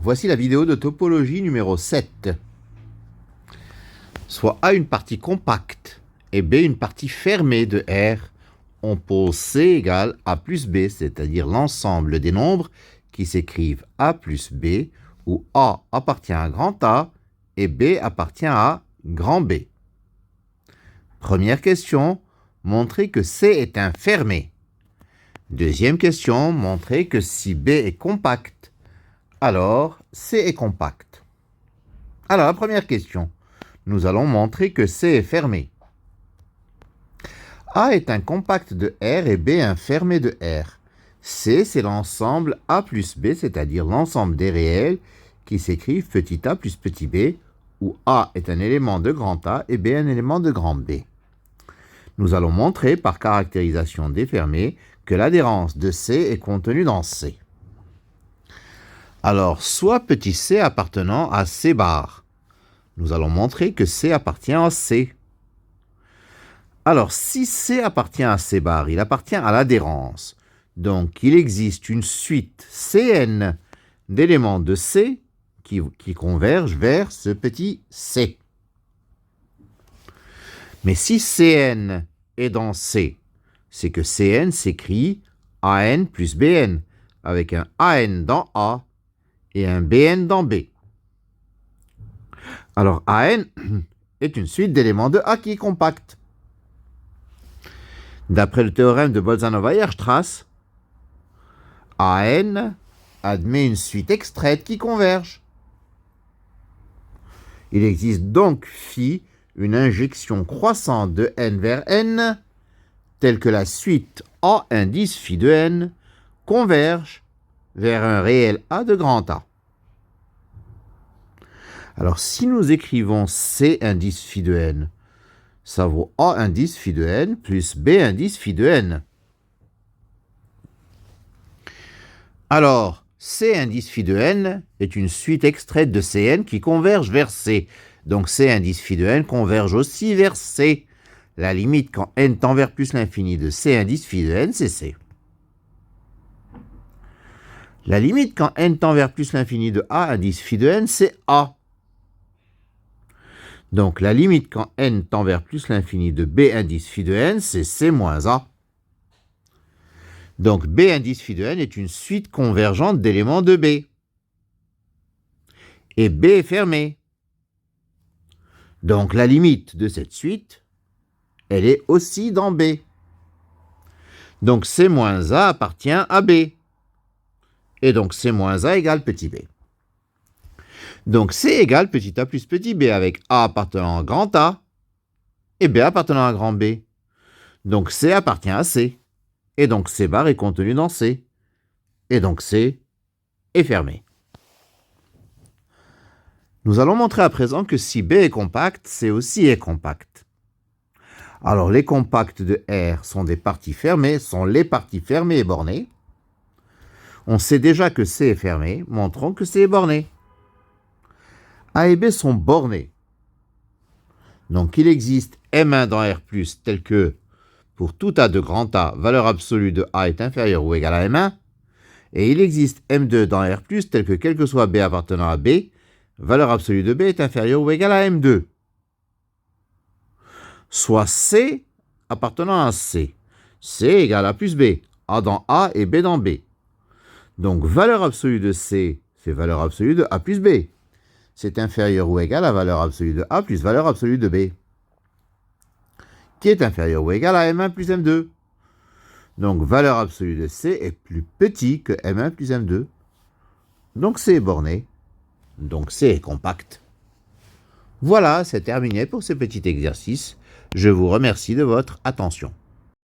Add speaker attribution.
Speaker 1: Voici la vidéo de topologie numéro 7. Soit A une partie compacte et B une partie fermée de R, on pose C égale A plus B, c'est-à-dire l'ensemble des nombres qui s'écrivent A plus B, où A appartient à grand A et B appartient à grand B. Première question, montrer que C est un fermé. Deuxième question, montrer que si B est compact, alors C est compact. Alors, la première question, nous allons montrer que C est fermé. A est un compact de R et B un fermé de R. C, c'est l'ensemble A plus B, c'est-à-dire l'ensemble des réels qui s'écrivent petit a plus petit b, où A est un élément de grand A et B un élément de grand B. Nous allons montrer par caractérisation défermée que l'adhérence de C est contenue dans C. Alors, soit petit c appartenant à C bar. Nous allons montrer que C appartient à C. Alors, si C appartient à C bar, il appartient à l'adhérence. Donc, il existe une suite Cn d'éléments de C qui convergent vers ce petit C. Mais si Cn est dans C, c'est que Cn s'écrit An plus Bn, avec un An dans A et un Bn dans B. Alors An est une suite d'éléments de A qui est compacte. D'après le théorème de Bolzanov-Weierstrass, An admet une suite extraite qui converge. Il existe donc phi une injection croissante de n vers n, telle que la suite A indice phi de n converge vers un réel A de grand A. Alors, si nous écrivons C indice phi de n, ça vaut A indice phi de n plus B indice phi de n. Alors, C indice phi de n est une suite extraite de Cn qui converge vers C. Donc, C indice phi de n converge aussi vers C. La limite quand n tend vers plus l'infini de C indice phi de n, c'est C. La limite quand n tend vers plus l'infini de A indice phi de n, c'est A. Donc, la limite quand n tend vers plus l'infini de B indice phi de n, c'est C moins A. Donc, B indice phi de n est une suite convergente d'éléments de B. Et B est fermé. Donc, la limite de cette suite, elle est aussi dans B. Donc, C moins A appartient à B. Et donc, C moins A égale petit b. Donc, C égale petit a plus petit b, avec A appartenant à grand A et B appartenant à grand B. Donc, C appartient à C. Et donc, C bar est contenu dans C. Et donc, C est fermé. Nous allons montrer à présent que si B est compact, C aussi est compact. Alors, les compacts de R sont des parties fermées, sont les parties fermées et bornées. On sait déjà que C est fermé, montrons que C est borné. A et B sont bornés. Donc, il existe M1 dans R+, tel que pour tout A de grand A, valeur absolue de A est inférieure ou égale à M1, et il existe M2 dans R+, tel que quel que soit B appartenant à B, valeur absolue de B est inférieure ou égale à M2. Soit C appartenant à C. C égale A plus B, A dans A et B dans B. Donc, valeur absolue de C, c'est valeur absolue de A plus B. C'est inférieur ou égal à valeur absolue de A plus valeur absolue de B, qui est inférieur ou égal à M1 plus M2. Donc, valeur absolue de C est plus petit que M1 plus M2. Donc, C est borné. Donc, C est compact. Voilà, c'est terminé pour ce petit exercice. Je vous remercie de votre attention.